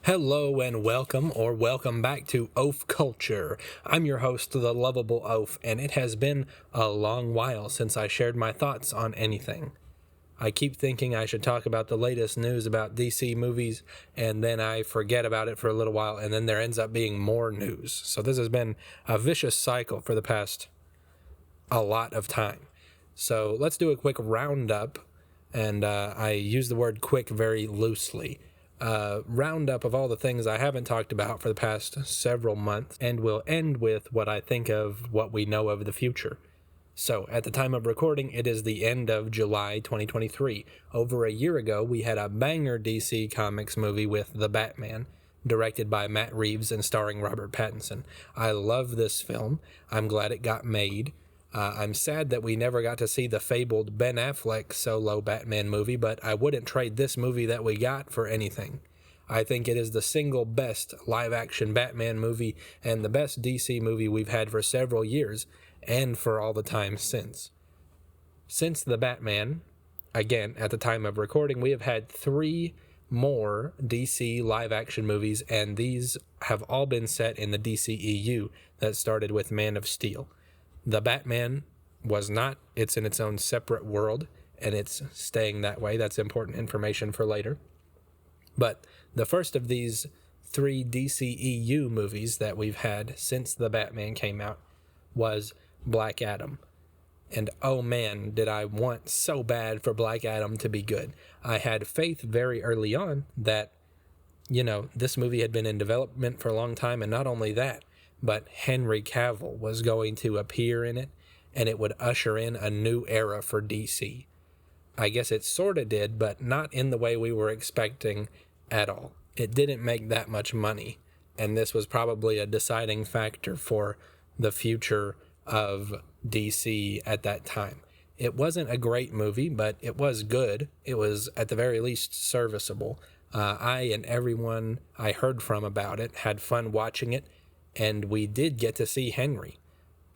Hello and welcome back to Oaf Culture. I'm your host, the lovable Oaf, and it has been a long while since I shared my thoughts on anything. I keep thinking I should talk about the latest news about DC movies, and then I forget about it for a little while, and then there ends up being more news. So this has been a vicious cycle for the past a lot of time. So let's do a quick roundup, and I use the word quick very loosely. Roundup of all the things I haven't talked about for the past several months, and we'll end with what I think of what we know of the future. So, at the time of recording, it is the end of July 2023. Over a year ago, we had a banger DC Comics movie with The Batman, directed by Matt Reeves and starring Robert Pattinson. I love this film. I'm glad it got made. I'm sad that we never got to see the fabled Ben Affleck solo Batman movie, but I wouldn't trade this movie that we got for anything. I think it is the single best live-action Batman movie and the best DC movie we've had for several years, and for all the time since. Since The Batman, again, at the time of recording, we have had 3 more DC live-action movies, and these have all been set in the DCEU that started with Man of Steel. The Batman was not. It's in its own separate world, and it's staying that way. That's important information for later. But the first of these 3 DCEU movies that we've had since The Batman came out was Black Adam. And oh man, did I want so bad for Black Adam to be good. I had faith very early on that, this movie had been in development for a long time, and not only that, but Henry Cavill was going to appear in it, and it would usher in a new era for DC. I guess it sort of did, but not in the way we were expecting at all. It didn't make that much money, and this was probably a deciding factor for the future of DC at that time. It wasn't a great movie, but it was good. It was, at the very least, serviceable. I and everyone I heard from about it had fun watching it, and we did get to see Henry.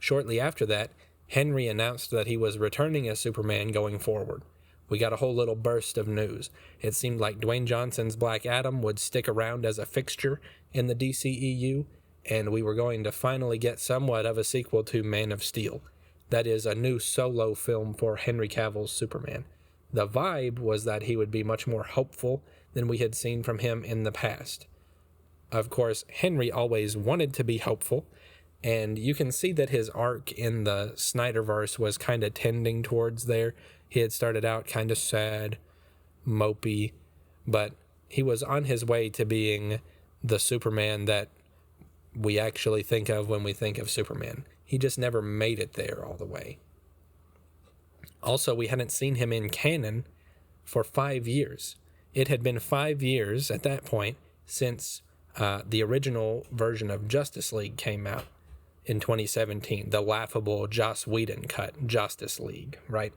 Shortly after that, Henry announced that he was returning as Superman going forward. We got a whole little burst of news. It seemed like Dwayne Johnson's Black Adam would stick around as a fixture in the DCEU, and we were going to finally get somewhat of a sequel to Man of Steel. That is, a new solo film for Henry Cavill's Superman. The vibe was that he would be much more hopeful than we had seen from him in the past. Of course, Henry always wanted to be hopeful, and you can see that his arc in the Snyderverse was kind of tending towards there. He had started out kind of sad, mopey, but he was on his way to being the Superman that we actually think of when we think of Superman. He just never made it there all the way. Also, we hadn't seen him in canon for 5 years. It had been 5 years at that point since the original version of Justice League came out in 2017, the laughable Joss Whedon cut Justice League, right?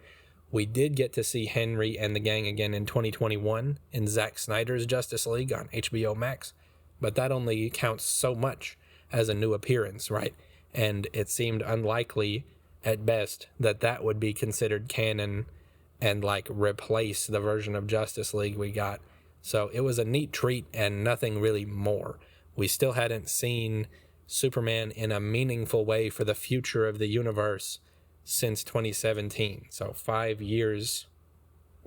We did get to see Henry and the gang again in 2021 in Zack Snyder's Justice League on HBO Max, but that only counts so much as a new appearance, right? And it seemed unlikely at best that that would be considered canon and replace the version of Justice League we got. So it was a neat treat and nothing really more. We still hadn't seen Superman in a meaningful way for the future of the universe since 2017. So 5 years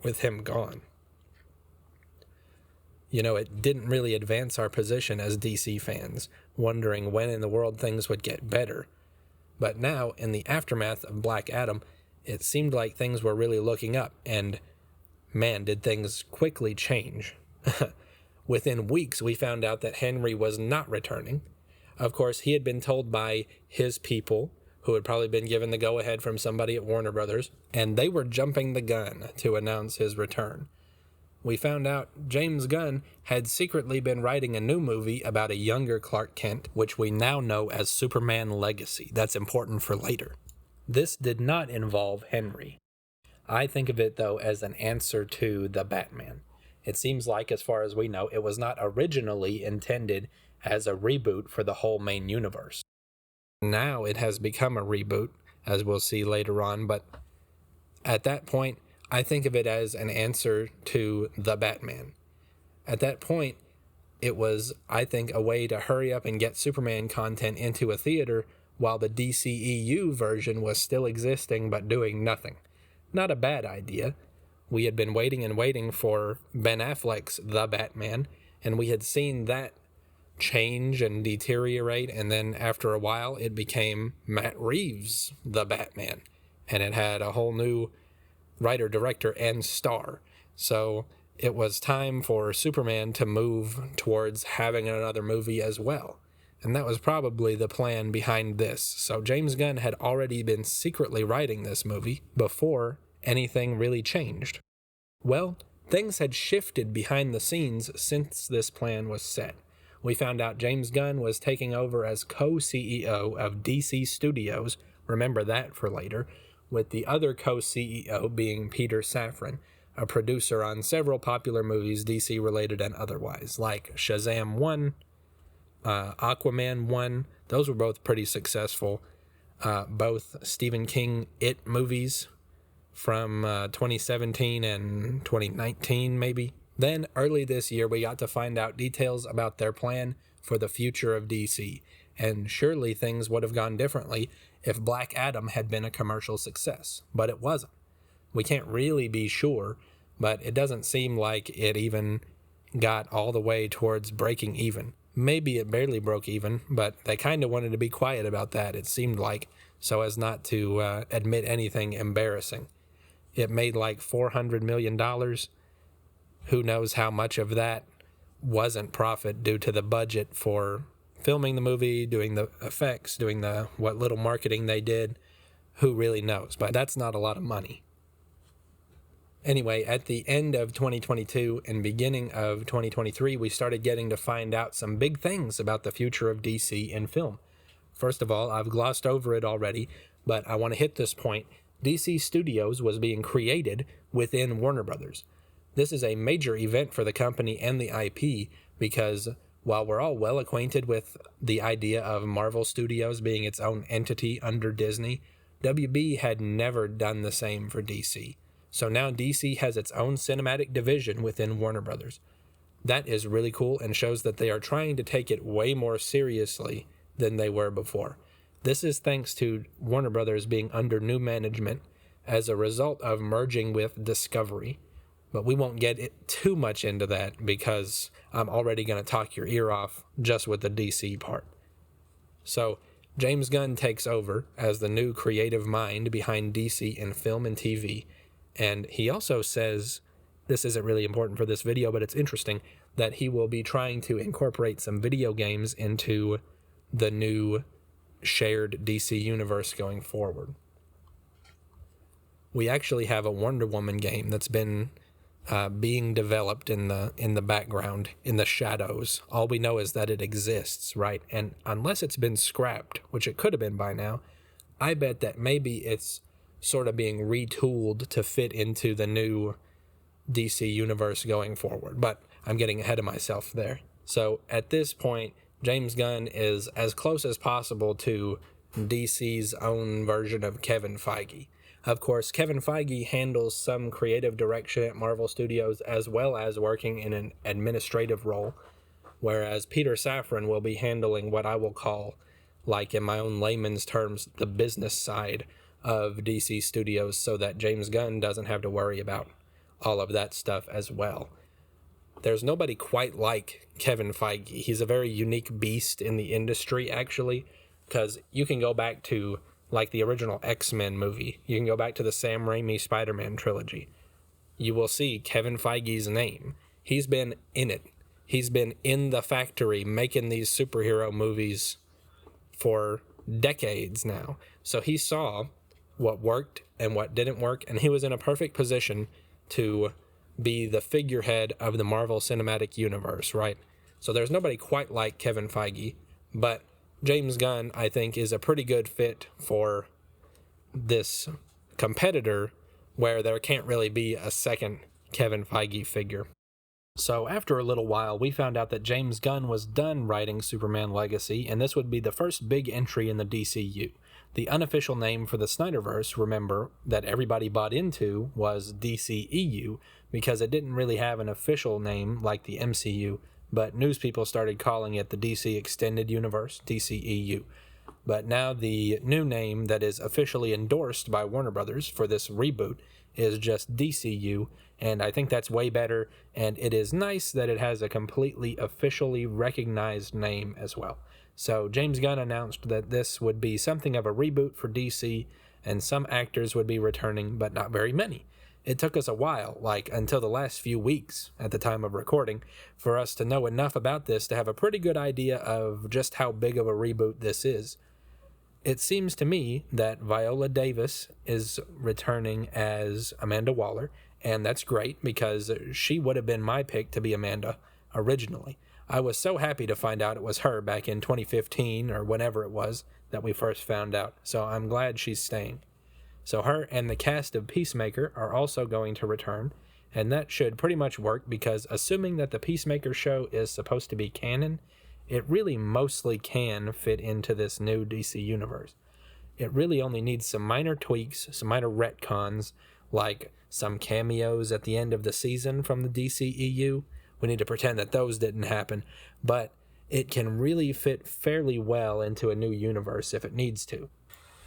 with him gone. It didn't really advance our position as DC fans, wondering when in the world things would get better. But now, in the aftermath of Black Adam, it seemed like things were really looking up, and man, did things quickly change. Within weeks, we found out that Henry was not returning. Of course, he had been told by his people, who had probably been given the go-ahead from somebody at Warner Brothers, and they were jumping the gun to announce his return. We found out James Gunn had secretly been writing a new movie about a younger Clark Kent, which we now know as Superman Legacy. That's important for later. This did not involve Henry. I think of it, though, as an answer to The Batman. It seems like, as far as we know, it was not originally intended as a reboot for the whole main universe. Now it has become a reboot, as we'll see later on, but at that point, I think of it as an answer to The Batman. At that point, it was, I think, a way to hurry up and get Superman content into a theater while the DCEU version was still existing but doing nothing. Not a bad idea. We had been waiting and waiting for Ben Affleck's The Batman, and we had seen that change and deteriorate, and then after a while it became Matt Reeves' The Batman, and it had a whole new writer, director, and star. So it was time for Superman to move towards having another movie as well. And that was probably the plan behind this. So James Gunn had already been secretly writing this movie before anything really changed. Well, things had shifted behind the scenes since this plan was set. We found out James Gunn was taking over as co-CEO of DC Studios, remember that for later, with the other co-CEO being Peter Safran, a producer on several popular movies, DC related and otherwise, like Shazam 1, Aquaman 1. Those were both pretty successful. Both Stephen King It movies from 2017 and 2019 maybe. Then early this year we got to find out details about their plan for the future of DC, and surely things would have gone differently if Black Adam had been a commercial success, but it wasn't. We can't really be sure, but it doesn't seem like it even got all the way towards breaking even. Maybe it barely broke even, but they kind of wanted to be quiet about that, it seemed like, so as not to admit anything embarrassing. It made like $400 million. Who knows how much of that wasn't profit due to the budget for filming the movie, doing the effects, doing what little marketing they did. Who really knows? But that's not a lot of money. Anyway, at the end of 2022 and beginning of 2023, we started getting to find out some big things about the future of DC in film. First of all, I've glossed over it already, but I want to hit this point. DC Studios was being created within Warner Brothers. This is a major event for the company and the IP because while we're all well acquainted with the idea of Marvel Studios being its own entity under Disney, WB had never done the same for DC. So now DC has its own cinematic division within Warner Brothers. That is really cool and shows that they are trying to take it way more seriously than they were before. This is thanks to Warner Brothers being under new management as a result of merging with Discovery. But we won't get too much into that because I'm already going to talk your ear off just with the DC part. So James Gunn takes over as the new creative mind behind DC in film and TV. And he also says, this isn't really important for this video, but it's interesting, that he will be trying to incorporate some video games into the new shared DC universe going forward. We actually have a Wonder Woman game that's been being developed in the background, in the shadows. All we know is that it exists, right? And unless it's been scrapped, which it could have been by now, I bet that maybe it's sort of being retooled to fit into the new DC universe going forward. But I'm getting ahead of myself there. So at this point, James Gunn is as close as possible to DC's own version of Kevin Feige. Of course, Kevin Feige handles some creative direction at Marvel Studios as well as working in an administrative role, whereas Peter Safran will be handling what I will call, like in my own layman's terms, the business side of DC Studios so that James Gunn doesn't have to worry about all of that stuff as well. There's nobody quite like Kevin Feige. He's a very unique beast in the industry, actually, because you can go back to like the original X-Men movie. You can go back to the Sam Raimi Spider-Man trilogy. You will see Kevin Feige's name. He's been in it. He's been in the factory making these superhero movies for decades now. So he saw what worked and what didn't work, and he was in a perfect position to be the figurehead of the Marvel Cinematic Universe, right? So there's nobody quite like Kevin Feige, but James Gunn, I think, is a pretty good fit for this competitor where there can't really be a second Kevin Feige figure. So after a little while, we found out that James Gunn was done writing Superman Legacy, and this would be the first big entry in the DCU. The unofficial name for the Snyderverse, remember, that everybody bought into was DCEU because it didn't really have an official name like the MCU but news people started calling it the DC Extended Universe, DCEU. But now the new name that is officially endorsed by Warner Brothers for this reboot is just DCU, and I think that's way better, and it is nice that it has a completely officially recognized name as well. So James Gunn announced that this would be something of a reboot for DC, and some actors would be returning, but not very many. It took us a while, like until the last few weeks at the time of recording, for us to know enough about this to have a pretty good idea of just how big of a reboot this is. It seems to me that Viola Davis is returning as Amanda Waller, and that's great because she would have been my pick to be Amanda originally. I was so happy to find out it was her back in 2015 or whenever it was that we first found out, so I'm glad she's staying. So her and the cast of Peacemaker are also going to return, and that should pretty much work because assuming that the Peacemaker show is supposed to be canon, it really mostly can fit into this new DC universe. It really only needs some minor tweaks, some minor retcons, like some cameos at the end of the season from the DCEU. We need to pretend that those didn't happen, but it can really fit fairly well into a new universe if it needs to.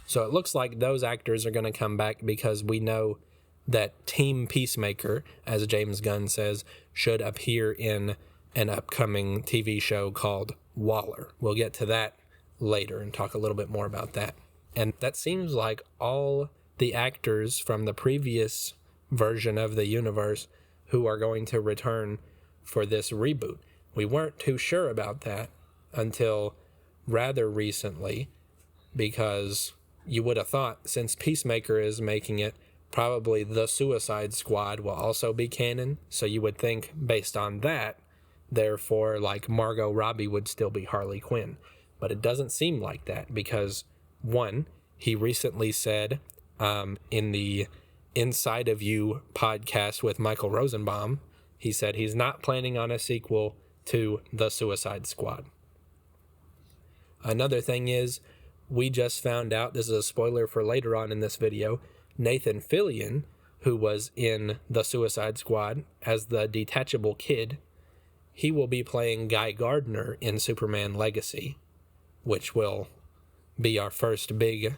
So it looks like those actors are going to come back because we know that Team Peacemaker, as James Gunn says, should appear in an upcoming TV show called Waller. We'll get to that later and talk a little bit more about that. And that seems like all the actors from the previous version of the universe who are going to return for this reboot. We weren't too sure about that until rather recently, because you would have thought since Peacemaker is making it, probably the Suicide Squad will also be canon. So you would think based on that, therefore, like Margot Robbie would still be Harley Quinn. But it doesn't seem like that because, one, he recently said in the Inside of You podcast with Michael Rosenbaum, he said he's not planning on a sequel to The Suicide Squad. Another thing is, we just found out, this is a spoiler for later on in this video, Nathan Fillion, who was in The Suicide Squad as the detachable kid, he will be playing Guy Gardner in Superman Legacy, which will be our first big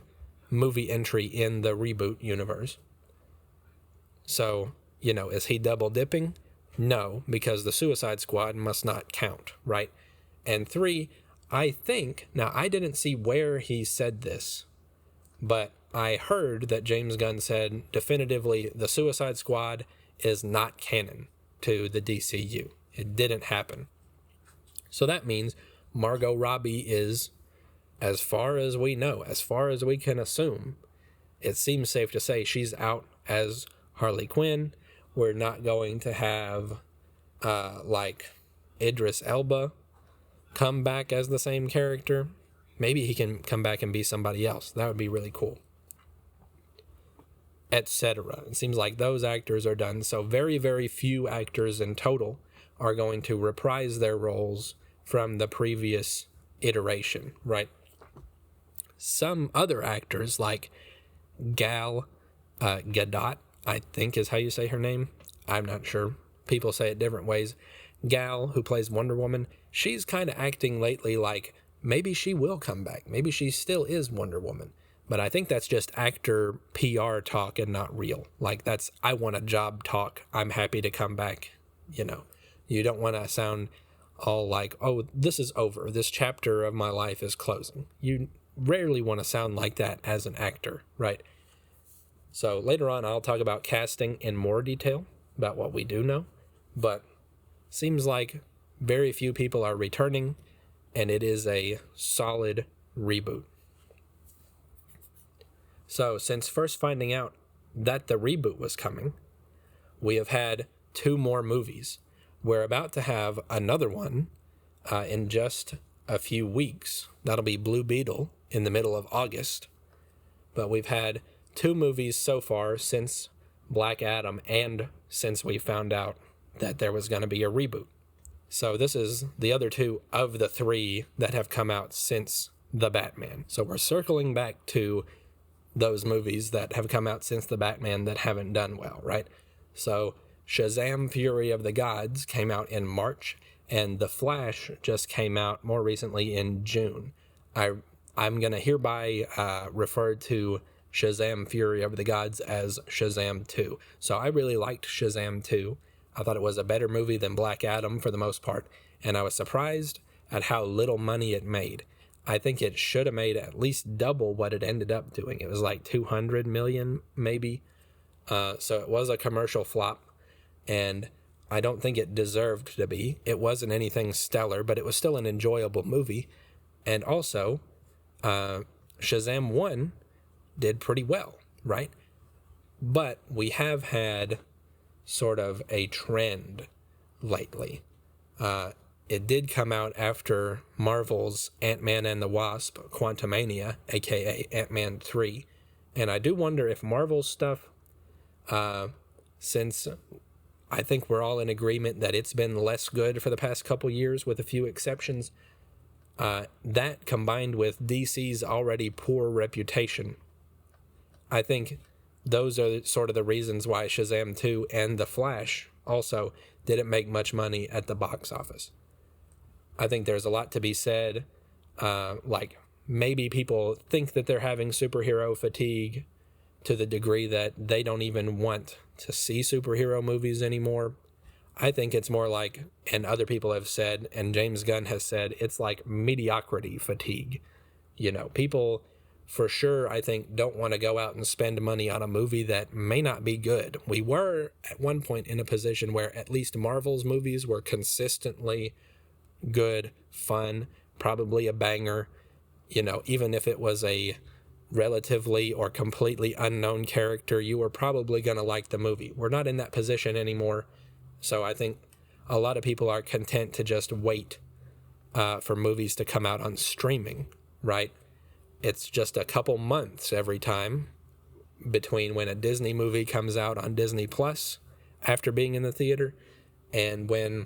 movie entry in the reboot universe. So, is he double dipping? No, because the Suicide Squad must not count, right? And 3, I think, now I didn't see where he said this, but I heard that James Gunn said definitively the Suicide Squad is not canon to the DCU. It didn't happen. So that means Margot Robbie is, as far as we know, as far as we can assume, it seems safe to say she's out as Harley Quinn. We're not going to have, Idris Elba come back as the same character. Maybe he can come back and be somebody else. That would be really cool. Etc. It seems like those actors are done. So very, very few actors in total are going to reprise their roles from the previous iteration, right? Some other actors like Gal Gadot, I think is how you say her name. I'm not sure. People say it different ways. Gal, who plays Wonder Woman, she's kind of acting lately like maybe she will come back. Maybe she still is Wonder Woman. But I think that's just actor PR talk and not real. Like that's, I want a job talk. I'm happy to come back. You don't want to sound all like, oh, this is over. This chapter of my life is closing. You rarely want to sound like that as an actor, right? So later on, I'll talk about casting in more detail about what we do know, but seems like very few people are returning, and it is a solid reboot. So since first finding out that the reboot was coming, we have had 2 more movies. We're about to have another one in just a few weeks. That'll be Blue Beetle in the middle of August. But we've had 2 movies so far since Black Adam and since we found out that there was going to be a reboot. So this is the other 2 of the 3 that have come out since The Batman. So we're circling back to those movies that have come out since The Batman that haven't done well, right? So Shazam! Fury of the Gods came out in March, And The Flash just came out more recently in June. I'm going to hereby refer to Shazam Fury of the Gods as Shazam 2. So I really liked Shazam 2. I thought it was a better movie than Black Adam for the most part, and I was surprised at how little money it made. I think it should have made at least double what it ended up doing. It was like 200 million, maybe. So it was a commercial flop, and I don't think it deserved to be. It wasn't anything stellar, but it was still an enjoyable movie. And also, Shazam 1 did pretty well, right? But we have had sort of a trend lately. It did come out after Marvel's Ant-Man and the Wasp, Quantumania, aka Ant-Man 3. And I do wonder if Marvel's stuff, since I think we're all in agreement that it's been less good for the past couple years with a few exceptions, that combined with DC's already poor reputation, I think those are sort of the reasons why Shazam 2 and The Flash also didn't make much money at the box office. I think there's a lot to be said, like maybe people think that they're having superhero fatigue to the degree that they don't even want to see superhero movies anymore. I think it's more like, and other people have said, and James Gunn has said, it's like mediocrity fatigue. You know, people for sure, I think, don't want to go out and spend money on a movie that may not be good. We were at one point in a position where at least Marvel's movies were consistently good, fun, probably a banger, you know, even if it was a relatively or completely unknown character, you were probably going to like the movie. We're not in that position anymore. So I think a lot of people are content to just wait for movies to come out on streaming, right? It's just a couple months every time between when a Disney movie comes out on Disney Plus after being in the theater and when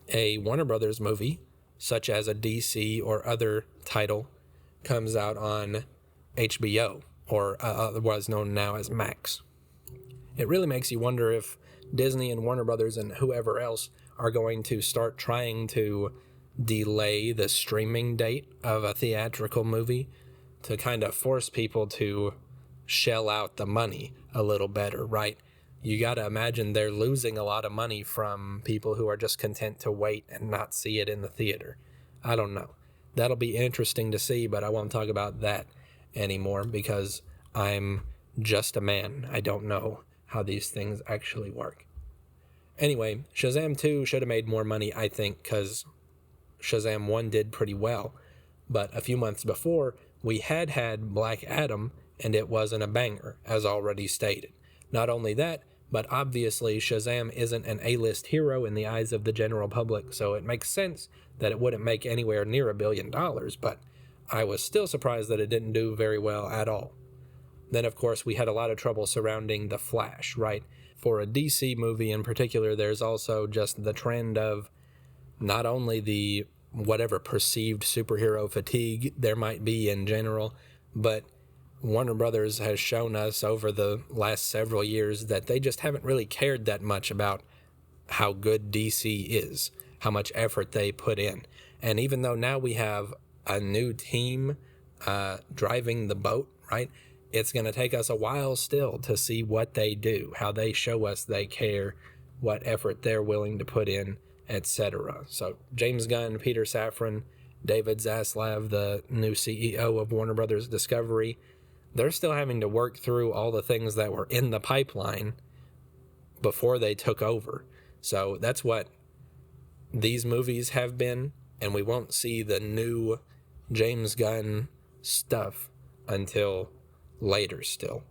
a Warner Brothers movie, such as a DC or other title, comes out on HBO, or otherwise known now as Max. It really makes you wonder if Disney and Warner Brothers and whoever else are going to start trying to delay the streaming date of a theatrical movie to kind of force people to shell out the money a little better, right? You got to imagine they're losing a lot of money from people who are just content to wait and not see it in the theater. I don't know. That'll be interesting to see, but I won't talk about that anymore because I'm just a man. I don't know how these things actually work. Anyway, Shazam 2 should have made more money, I think, because Shazam 1 did pretty well. But a few months before, we had Black Adam, and it wasn't a banger, as already stated. Not only that, but obviously Shazam isn't an A-list hero in the eyes of the general public, so it makes sense that it wouldn't make anywhere near $1 billion, but I was still surprised that it didn't do very well at all. Then, of course, we had a lot of trouble surrounding The Flash, right? For a DC movie in particular, there's also just the trend of not only the whatever perceived superhero fatigue there might be in general, but Warner Brothers has shown us over the last several years that they just haven't really cared that much about how good DC is, how much effort they put in. And even though now we have a new team driving the boat, right, it's going to take us a while still to see what they do, how they show us they care, what effort they're willing to put in, etc. So James Gunn, Peter Safran, David Zaslav, the new CEO of Warner Brothers Discovery, they're still having to work through all the things that were in the pipeline before they took over. So that's what these movies have been, and we won't see the new James Gunn stuff until later still.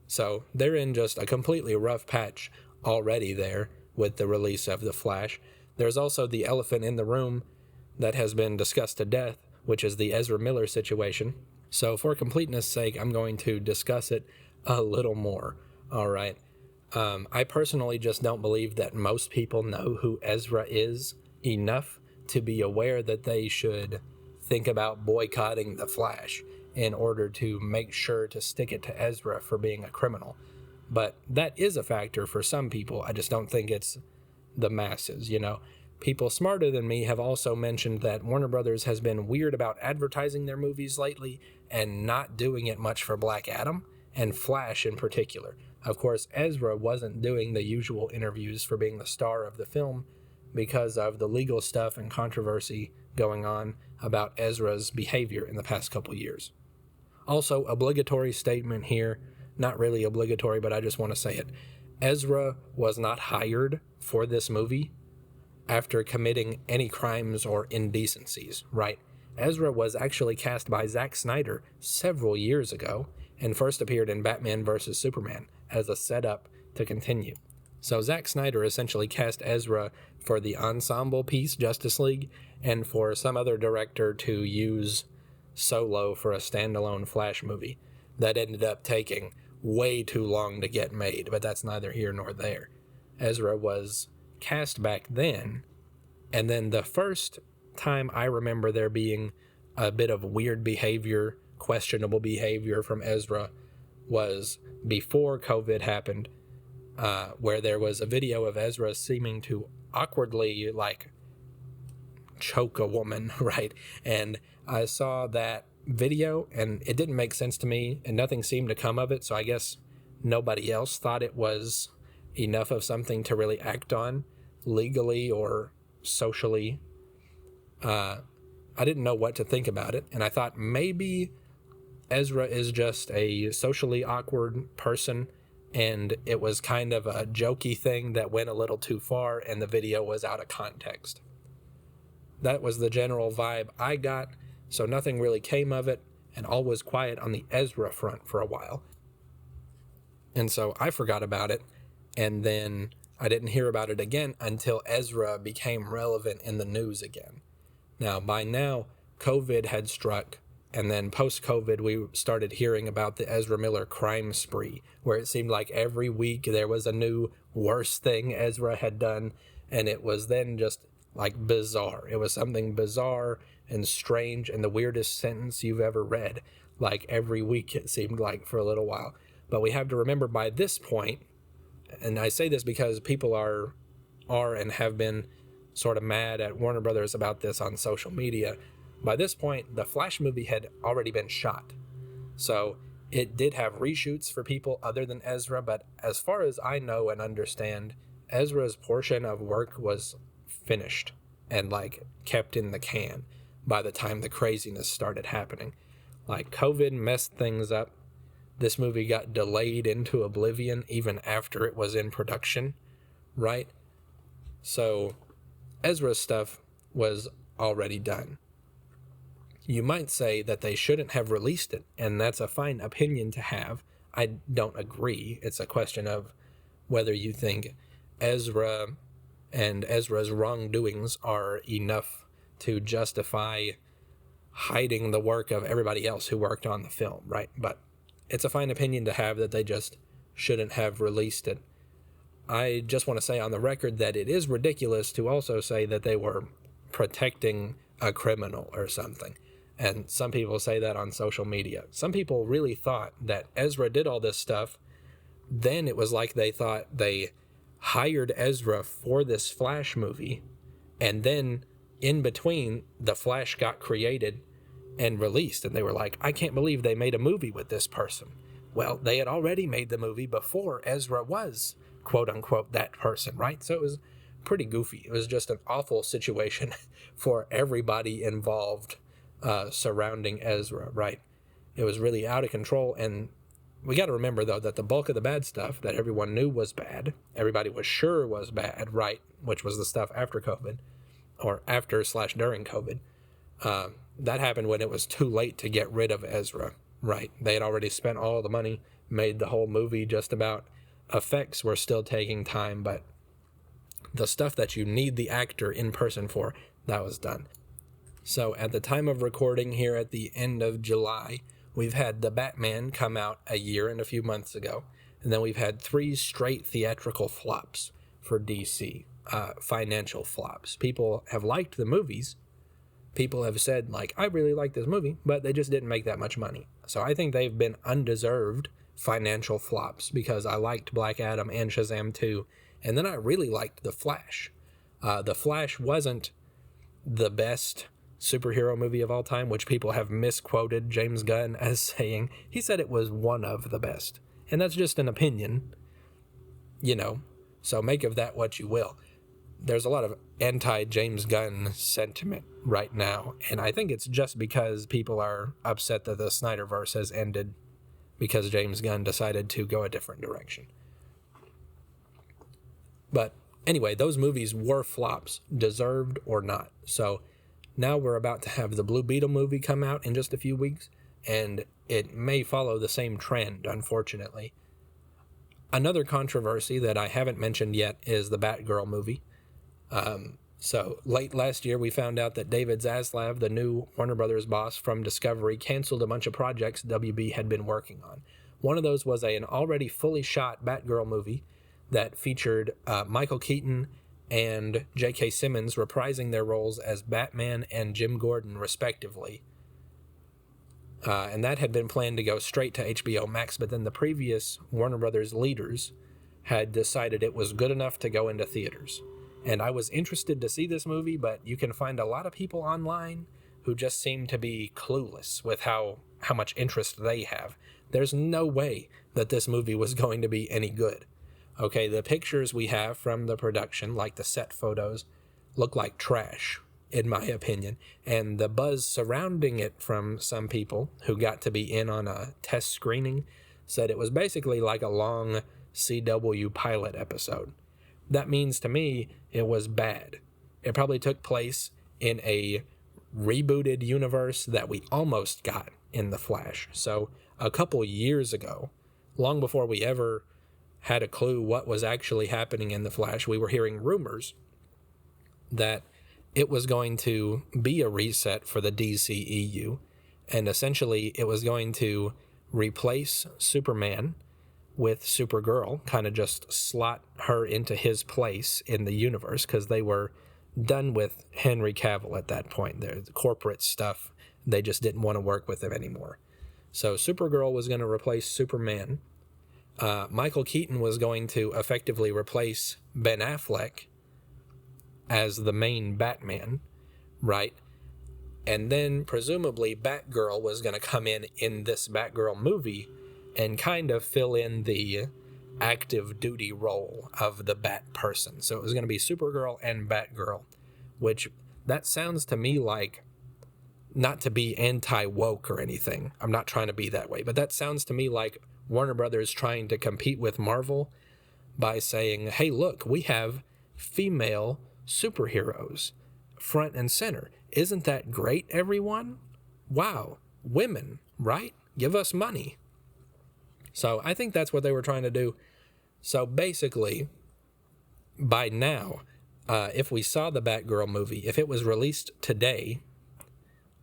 So they're in just a completely rough patch already there with the release of The Flash. There's also the elephant in the room that has been discussed to death, which is the Ezra Miller situation. So for completeness' sake, I'm going to discuss it a little more. All right. I personally just don't believe that most people know who Ezra is enough to be aware that they should think about boycotting The Flash in order to make sure to stick it to Ezra for being a criminal. But that is a factor for some people. I just don't think it's the masses, you know. People smarter than me have also mentioned that Warner Brothers has been weird about advertising their movies lately and not doing it much for Black Adam and Flash in particular. Of course, Ezra wasn't doing the usual interviews for being the star of the film because of the legal stuff and controversy going on about Ezra's behavior in the past couple years. Also, obligatory statement here, not really obligatory, but I just want to say it. Ezra was not hired for this movie after committing any crimes or indecencies, right? Ezra was actually cast by Zack Snyder several years ago and first appeared in Batman vs. Superman as a setup to continue. So Zack Snyder essentially cast Ezra for the ensemble piece Justice League and for some other director to use solo for a standalone Flash movie that ended up taking way too long to get made, but that's neither here nor there. Ezra was cast back then, and then the first time I remember there being a bit of weird behavior, questionable behavior from Ezra was before COVID happened, where there was a video of Ezra seeming to awkwardly choke a woman, right? And I saw that video and it didn't make sense to me and nothing seemed to come of it, so I guess nobody else thought it was enough of something to really act on legally or socially. I didn't know what to think about it, and I thought maybe Ezra is just a socially awkward person and it was kind of a jokey thing that went a little too far and the video was out of context. That was the general vibe I got, so nothing really came of it, and all was quiet on the Ezra front for a while. And so I forgot about it, and then I didn't hear about it again until Ezra became relevant in the news again. Now, by now, COVID had struck, and then post-COVID, we started hearing about the Ezra Miller crime spree, where it seemed like every week there was a new worse thing Ezra had done, and it was then just bizarre. It was something bizarre and strange and the weirdest sentence you've ever read, every week it seemed like for a little while. But we have to remember by this point, and I say this because people are and have been sort of mad at Warner Brothers about this on social media. By this point, the Flash movie had already been shot. So it did have reshoots for people other than Ezra, but as far as I know and understand, Ezra's portion of work was finished and kept in the can by the time the craziness started happening. COVID messed things up. This movie got delayed into oblivion even after it was in production, right? So Ezra's stuff was already done. You might say that they shouldn't have released it, and that's a fine opinion to have. I don't agree. It's a question of whether you think Ezra and Ezra's wrongdoings are enough to justify hiding the work of everybody else who worked on the film, right? But it's a fine opinion to have that they just shouldn't have released it. I just want to say on the record that it is ridiculous to also say that they were protecting a criminal or something. And some people say that on social media. Some people really thought that Ezra did all this stuff. Then it was like they thought they hired Ezra for this Flash movie, and then in between, the Flash got created and released, and they were like, I can't believe they made a movie with this person. Well, they had already made the movie before Ezra was, quote-unquote, that person, right? So it was pretty goofy. It was just an awful situation for everybody involved surrounding Ezra, right? It was really out of control, and we got to remember, though, that the bulk of the bad stuff that everyone knew was bad, everybody was sure was bad, right, which was the stuff after COVID, or after/during COVID, that happened when it was too late to get rid of Ezra, right? They had already spent all the money, made the whole movie just about. Effects were still taking time, but the stuff that you need the actor in person for, that was done. So at the time of recording here at the end of July, we've had The Batman come out a year and a few months ago, and then we've had 3 straight theatrical flops for DC, financial flops. People have liked the movies. People have said, I really like this movie, but they just didn't make that much money. So I think they've been undeserved financial flops because I liked Black Adam and Shazam 2, and then I really liked The Flash. The Flash wasn't the best superhero movie of all time, which people have misquoted James Gunn as saying. He said it was one of the best. And that's just an opinion, so make of that what you will. There's a lot of anti-James Gunn sentiment right now, and I think it's just because people are upset that the Snyderverse has ended because James Gunn decided to go a different direction. But anyway, those movies were flops, deserved or not. So now we're about to have the Blue Beetle movie come out in just a few weeks, and it may follow the same trend, unfortunately. Another controversy that I haven't mentioned yet is the Batgirl movie. So late last year, we found out that David Zaslav, the new Warner Brothers boss from Discovery, canceled a bunch of projects WB had been working on. One of those was an already fully shot Batgirl movie that featured Michael Keaton and J.K. Simmons reprising their roles as Batman and Jim Gordon, respectively. And that had been planned to go straight to HBO Max, but then the previous Warner Brothers leaders had decided it was good enough to go into theaters. And I was interested to see this movie, but you can find a lot of people online who just seem to be clueless with how much interest they have. There's no way that this movie was going to be any good. Okay, the pictures we have from the production, like the set photos, look like trash, in my opinion. And the buzz surrounding it from some people who got to be in on a test screening said it was basically like a long CW pilot episode. That means to me it was bad. It probably took place in a rebooted universe that we almost got in The Flash. So a couple years ago, long before we ever had a clue what was actually happening in The Flash, we were hearing rumors that it was going to be a reset for the DCEU, and essentially it was going to replace Superman with Supergirl, kind of just slot her into his place in the universe, because they were done with Henry Cavill at that point. The corporate stuff, they just didn't want to work with him anymore. So Supergirl was going to replace Superman. Michael Keaton was going to effectively replace Ben Affleck as the main Batman, right? And then presumably Batgirl was going to come in this Batgirl movie and kind of fill in the active duty role of the Bat person. So it was going to be Supergirl and Batgirl, which that sounds to me like, not to be anti-woke or anything, I'm not trying to be that way, but that sounds to me like Warner Brothers trying to compete with Marvel by saying, hey, look, we have female superheroes front and center. Isn't that great, everyone? Wow, women, right? Give us money. So I think that's what they were trying to do. So basically, by now, if we saw the Batgirl movie, if it was released today,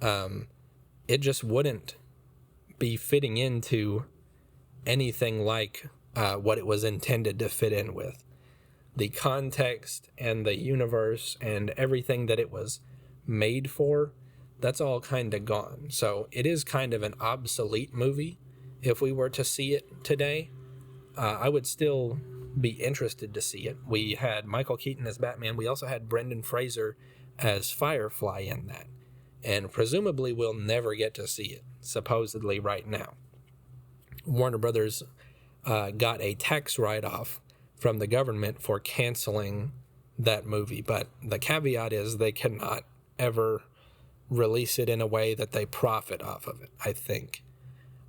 it just wouldn't be fitting into anything like what it was intended to fit in with. The context and the universe and everything that it was made for, that's all kind of gone. So it is kind of an obsolete movie. If we were to see it today, I would still be interested to see it. We had Michael Keaton as Batman. We also had Brendan Fraser as Firefly in that. And presumably we'll never get to see it, supposedly right now. Warner Brothers got a tax write-off from the government for canceling that movie. But the caveat is they cannot ever release it in a way that they profit off of it, I think.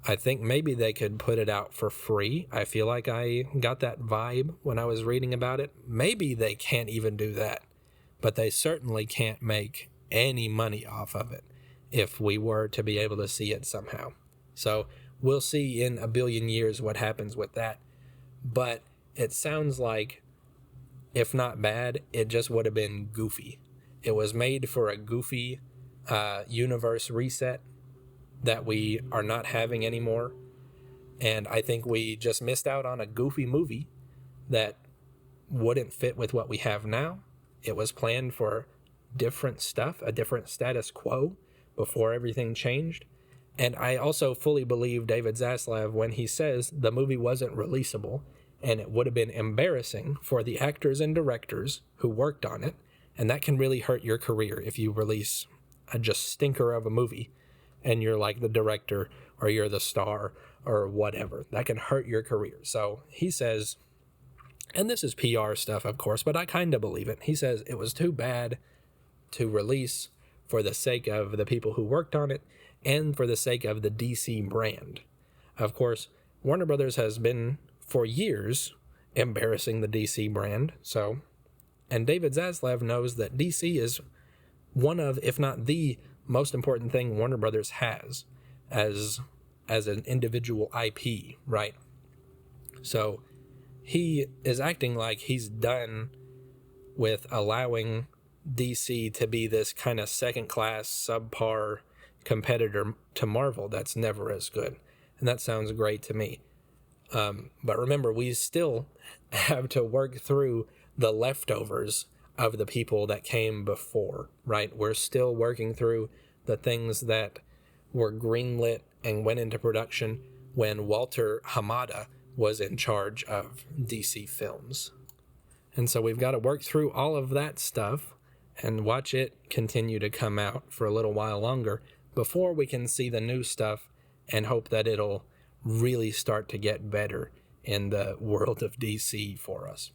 I think maybe they could put it out for free. I feel like I got that vibe when I was reading about it. Maybe they can't even do that, but they certainly can't make any money off of it if we were to be able to see it somehow. So we'll see in a billion years what happens with that. But it sounds like, if not bad, it just would have been goofy. It was made for a goofy universe reset that we are not having anymore. And I think we just missed out on a goofy movie that wouldn't fit with what we have now. It was planned for different stuff, a different status quo before everything changed. And I also fully believe David Zaslav when he says the movie wasn't releasable, and it would have been embarrassing for the actors and directors who worked on it And that can really hurt your career if you release a just stinker of a movie and you're like the director or you're the star or whatever. That can hurt your career. So he says, and this is PR stuff, of course, but I kind of believe it. He says it was too bad to release for the sake of the people who worked on it and for the sake of the DC brand. Of course, Warner Brothers has been for years embarrassing the DC brand. So, and David Zaslav knows that DC is one of, if not the most important thing Warner Brothers has as an individual IP, right? So he is acting like he's done with allowing DC to be this kind of second-class, subpar competitor to Marvel that's never as good. And that sounds great to me. But remember, we still have to work through the leftovers of the people that came before, right? We're still working through the things that were greenlit and went into production when Walter Hamada was in charge of DC Films. And so we've got to work through all of that stuff and watch it continue to come out for a little while longer before we can see the new stuff and hope that it'll really start to get better in the world of DC for us.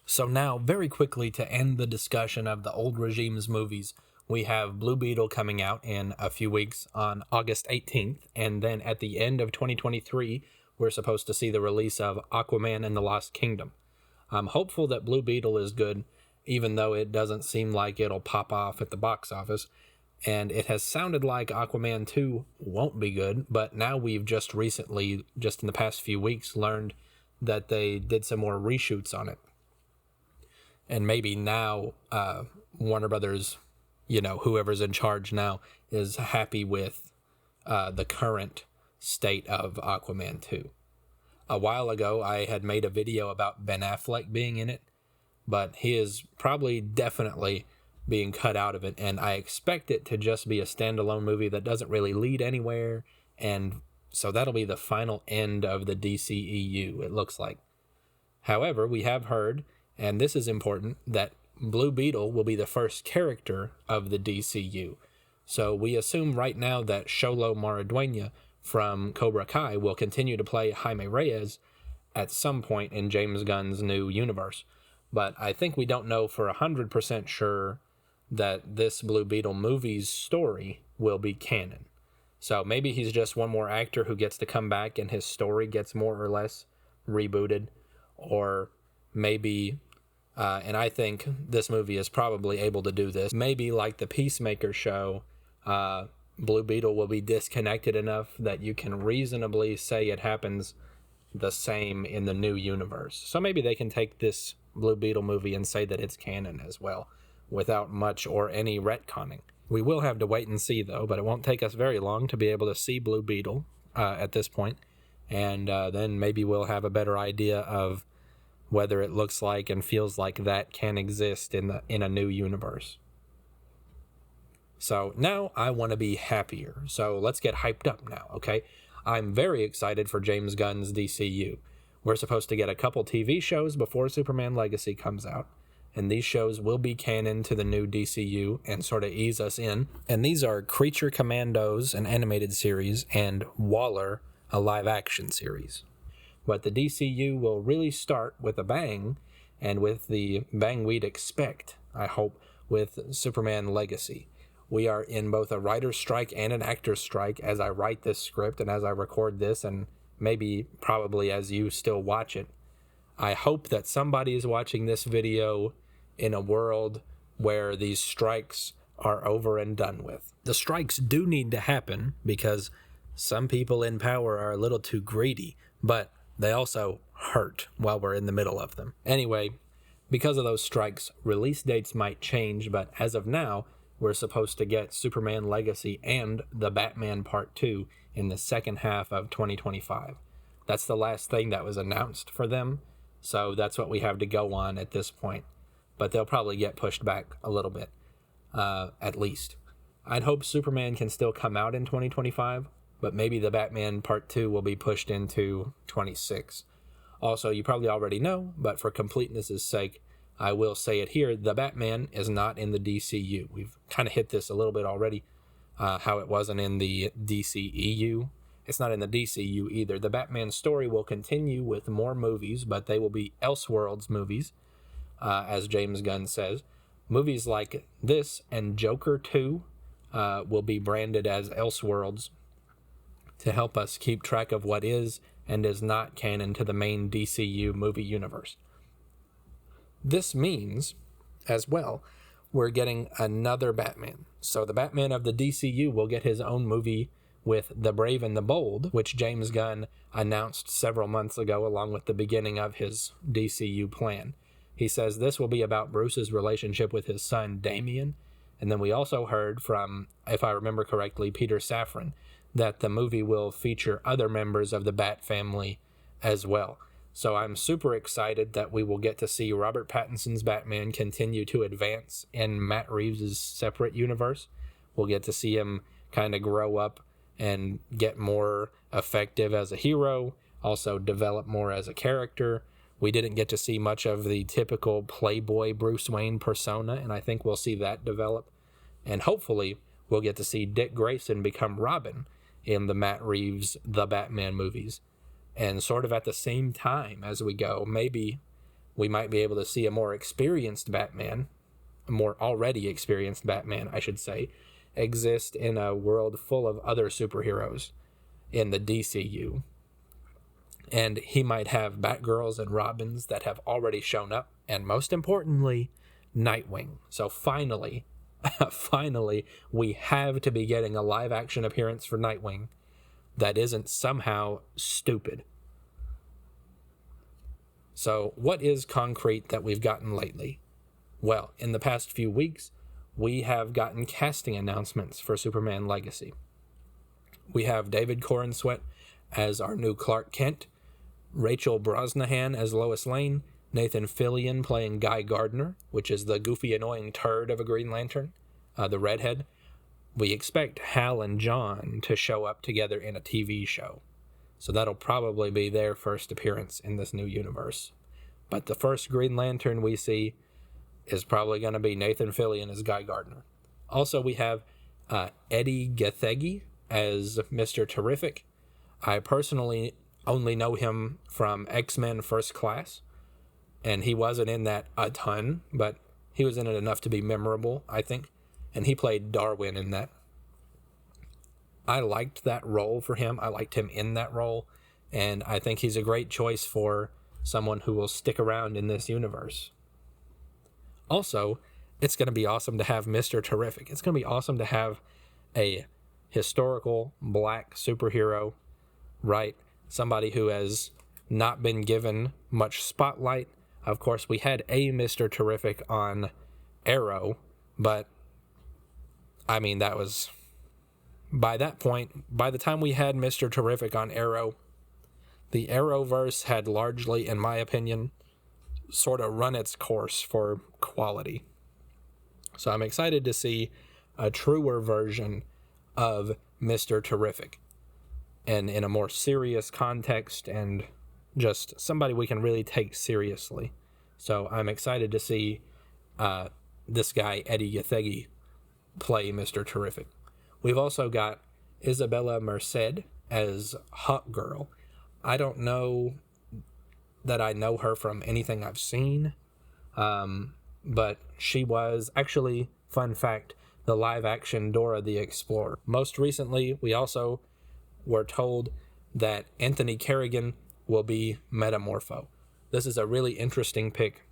So now, very quickly, to end the discussion of the old regime's movies, we have Blue Beetle coming out in a few weeks on August 18th, and then at the end of 2023, we're supposed to see the release of Aquaman and the Lost Kingdom. I'm hopeful that Blue Beetle is good, even though it doesn't seem like it'll pop off at the box office. And it has sounded like Aquaman 2 won't be good, but now we've just recently, just in the past few weeks, learned that they did some more reshoots on it. And maybe now Warner Brothers, whoever's in charge now, is happy with the current state of Aquaman 2. A while ago, I had made a video about Ben Affleck being in it, but he is probably definitely being cut out of it, and I expect it to just be a standalone movie that doesn't really lead anywhere, and so that'll be the final end of the DCEU, it looks like. However, we have heard, and this is important, that Blue Beetle will be the first character of the DCU. So we assume right now that Xolo Maridueña from Cobra Kai will continue to play Jaime Reyes at some point in James Gunn's new universe. But I think we don't know for 100% sure that this Blue Beetle movie's story will be canon. So maybe he's just one more actor who gets to come back and his story gets more or less rebooted. Or maybe, and I think this movie is probably able to do this, maybe like the Peacemaker show, Blue Beetle will be disconnected enough that you can reasonably say it happens the same in the new universe. So maybe they can take this Blue Beetle movie and say that it's canon as well, without much or any retconning. We will have to wait and see, though, but it won't take us very long to be able to see Blue Beetle at this point, and then maybe we'll have a better idea of whether it looks like and feels like that can exist in a new universe. So now I want to be happier, so let's get hyped up now, okay? I'm very excited for James Gunn's DCU. We're supposed to get a couple TV shows before Superman Legacy comes out, and these shows will be canon to the new DCU and sort of ease us in. And these are Creature Commandos, an animated series, and Waller, a live-action series. But the DCU will really start with a bang, and with the bang we'd expect, I hope, with Superman Legacy. We are in both a writer's strike and an actor's strike as I write this script and as I record this, and maybe probably as you still watch it. I hope that somebody is watching this video in a world where these strikes are over and done with. The strikes do need to happen because some people in power are a little too greedy, but they also hurt while we're in the middle of them. Anyway, because of those strikes, release dates might change, but as of now, we're supposed to get Superman Legacy and The Batman Part 2 in the second half of 2025. That's the last thing that was announced for them, so that's what we have to go on at this point. But they'll probably get pushed back a little bit, at least. I'd hope Superman can still come out in 2025, but maybe The Batman Part 2 will be pushed into 26. Also, you probably already know, but for completeness' sake, I will say it here, the Batman is not in the DCU. We've kind of hit this a little bit already, how it wasn't in the DCEU. It's not in the DCU either. The Batman story will continue with more movies, but they will be Elseworlds movies, as James Gunn says. Movies like this and Joker 2 will be branded as Elseworlds to help us keep track of what is and is not canon to the main DCU movie universe. This means, as well, we're getting another Batman. So the Batman of the DCU will get his own movie with The Brave and the Bold, which James Gunn announced several months ago along with the beginning of his DCU plan. He says this will be about Bruce's relationship with his son, Damian. And then we also heard from, if I remember correctly, Peter Safran, that the movie will feature other members of the Bat family as well. So I'm super excited that we will get to see Robert Pattinson's Batman continue to advance in Matt Reeves' separate universe. We'll get to see him kind of grow up and get more effective as a hero, also develop more as a character. We didn't get to see much of the typical playboy Bruce Wayne persona, and I think we'll see that develop. And hopefully, we'll get to see Dick Grayson become Robin in the Matt Reeves The Batman movies. And sort of at the same time as we go, maybe we might be able to see a more experienced Batman, a more already experienced Batman, I should say, exist in a world full of other superheroes in the DCU. And he might have Batgirls and Robins that have already shown up, and most importantly, Nightwing. So finally, we have to be getting a live-action appearance for Nightwing that isn't somehow stupid. So what is concrete that we've gotten lately? Well, in the past few weeks, we have gotten casting announcements for Superman Legacy. We have David Corenswet as our new Clark Kent, Rachel Brosnahan as Lois Lane, Nathan Fillion playing Guy Gardner, which is the goofy, annoying turd of a Green Lantern, the redhead. We expect Hal and John to show up together in a TV show. So that'll probably be their first appearance in this new universe. But the first Green Lantern we see is probably going to be Nathan Fillion as Guy Gardner. Also, we have Eddie Gathegi as Mr. Terrific. I personally only know him from X-Men First Class, and he wasn't in that a ton, but he was in it enough to be memorable, I think, and he played Darwin in that. I liked that role for him. I liked him in that role, and I think he's a great choice for someone who will stick around in this universe. Also, it's going to be awesome to have Mr. Terrific. It's going to be awesome to have a historical black superhero, right? Somebody who has not been given much spotlight. Of course, we had a Mr. Terrific on Arrow, but I mean, that was, by that point, by the time we had Mr. Terrific on Arrow, the Arrowverse had largely, in my opinion, sort of run its course for quality. So I'm excited to see a truer version of Mr. Terrific, and in a more serious context, and just somebody we can really take seriously. So I'm excited to see this guy, Eddie Gathegi, play Mr. Terrific. We've also got Isabella Merced as Hawk Girl. I don't know that I know her from anything I've seen, but she was actually, fun fact, the live-action Dora the Explorer. Most recently, we also were told that Anthony Carrigan will be Metamorpho. This is a really interesting pick.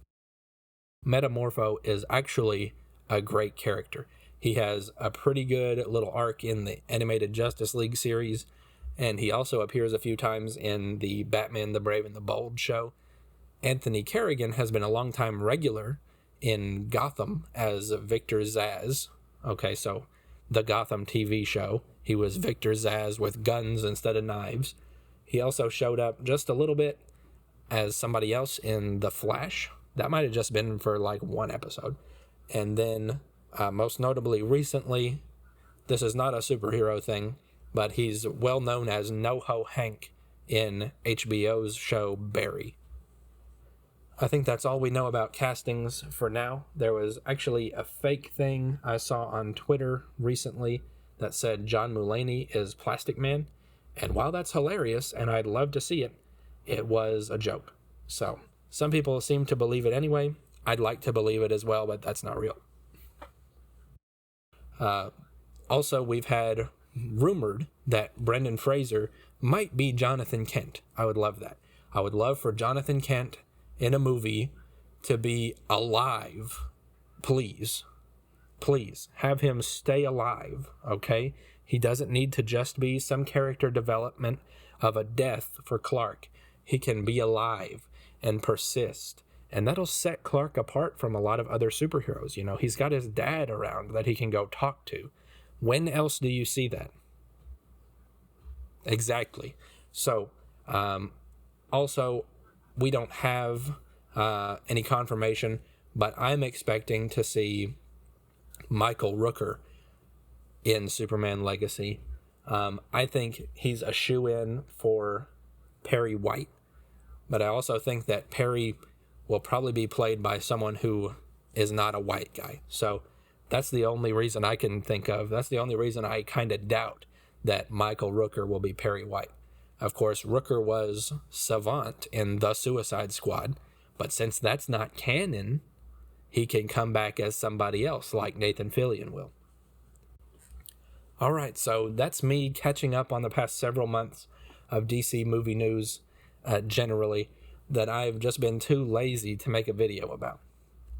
Metamorpho is actually a great character. He has a pretty good little arc in the animated Justice League series, and he also appears a few times in the Batman the Brave and the Bold show. Anthony Carrigan has been a longtime regular in Gotham as Victor Zsasz. Okay, so the Gotham TV show, he was Victor Zsasz with guns instead of knives. He also showed up just a little bit as somebody else in The Flash. That might have just been for like one episode. And then, most notably recently, this is not a superhero thing, but he's well known as NoHo Hank in HBO's show Barry. I think that's all we know about castings for now. There was actually a fake thing I saw on Twitter recently that said John Mulaney is Plastic Man. And while that's hilarious, and I'd love to see it, it was a joke. So, some people seem to believe it anyway. I'd like to believe it as well, but that's not real. Also, we've had rumored that Brendan Fraser might be Jonathan Kent. I would love that. I would love for Jonathan Kent in a movie to be alive. Please. Please, have him stay alive, okay? He doesn't need to just be some character development of a death for Clark. He can be alive and persist. And that'll set Clark apart from a lot of other superheroes. You know, he's got his dad around that he can go talk to. When else do you see that? Exactly. So, also, we don't have any confirmation, but I'm expecting to see Michael Rooker in Superman Legacy. I think he's a shoo-in for Perry White, but I also think that Perry will probably be played by someone who is not a white guy. So that's the only reason I can think of. That's the only reason I kind of doubt that Michael Rooker will be Perry White. Of course, Rooker was Savant in The Suicide Squad, but since that's not canon, he can come back as somebody else, like Nathan Fillion will. All right, so that's me catching up on the past several months of DC movie news generally that I've just been too lazy to make a video about.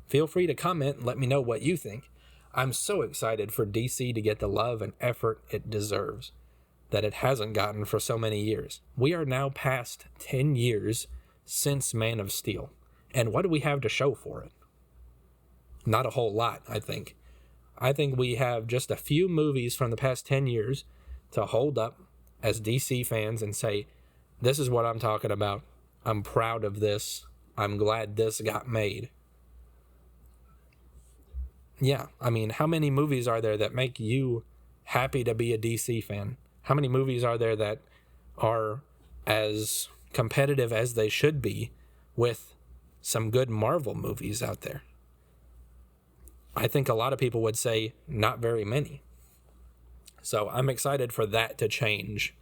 Feel free to comment and let me know what you think. I'm so excited for DC to get the love and effort it deserves that it hasn't gotten for so many years. We are now past 10 years since Man of Steel. And what do we have to show for it? Not a whole lot, I think. I think we have just a few movies from the past 10 years to hold up as DC fans and say, this is what I'm talking about. I'm proud of this. I'm glad this got made. Yeah, I mean, how many movies are there that make you happy to be a DC fan? How many movies are there that are as competitive as they should be with some good Marvel movies out there? I think a lot of people would say not very many. So I'm excited for that to change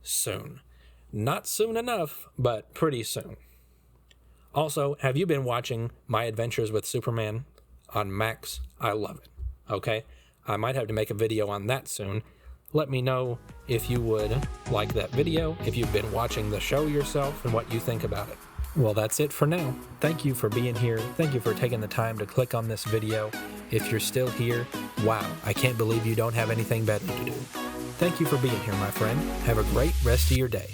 soon. Not soon enough, but pretty soon. Also, have you been watching My Adventures with Superman on Max? I love it. Okay? I might have to make a video on that soon. Let me know if you would like that video, if you've been watching the show yourself, and what you think about it. Well, that's it for now. Thank you for being here. Thank you for taking the time to click on this video. If you're still here, wow, I can't believe you don't have anything better to do. Thank you for being here, my friend. Have a great rest of your day.